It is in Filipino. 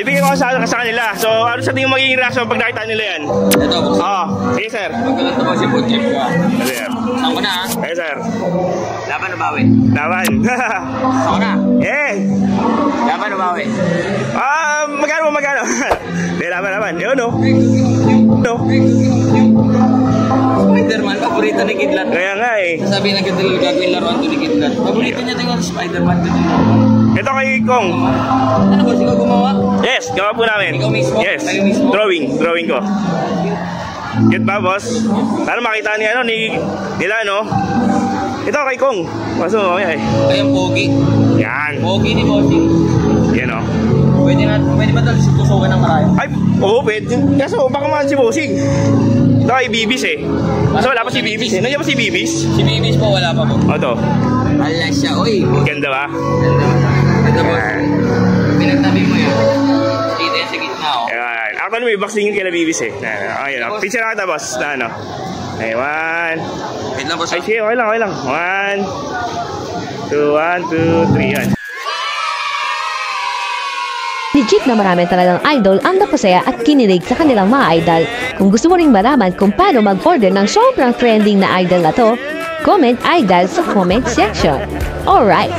Ibigay ko sa kanila. So, ano sa tingin magiging reaction pag nakita nila yan? Ito, buksan. Oo. Sige, sir. Magkalat na ba si food trip ka? Sige, sir. Saan ko na ha? Sige, sir. Laban o bawi? Laban. Saan ko na? Eh! Laban o bawi? Magkano? Hindi, laban. Yun, no? No? Spider-Man, paborito ni Kidlat. Kaya nga eh. Sasabihin ng Kidlat, gagawin laruan to ni Kidlat. Paborito niya ito yung Spider-Man. Ito kay Kong. Ano ba, ikaw gumawa? Yes, gawa po namin. Ikaw mismo? Yes. Tayo mismo? Drawing ko. Cute ba, boss? Sana makita ni nila, no? Ito kay Kong. Kaso, okay. Ayun, Pogi. Yan. Pogi ni Bossing. Yan, no? Pwede ba ito sususukan ng marami? Ay, oo, pwede. Kaso, baka man si Bossing. Ito kay Bibis eh. Kaso wala pa si Bibis eh. Nandiyan pa si Bibis? Si Bibis po, wala pa po. O, ito. Ala siya, oy. Ganda ba? Ganda. Ito po. Pinagtabi mo yan. Dito yan sa gitna, oh. Ayan. Actually, may boxing kay na Bibis eh. Ayun, picture na kita, boss. Na ano. Ay, 1. Wait lang, boss. Ay, sige, okay lang. 1, 2, 3, yan. Legit na marami talagang idol ang napasaya at kinilig sa kanilang mga idol. Kung gusto mo ring malaman kung paano mag-order ng sobrang trending na idol na to, comment idol sa comment section. Alright!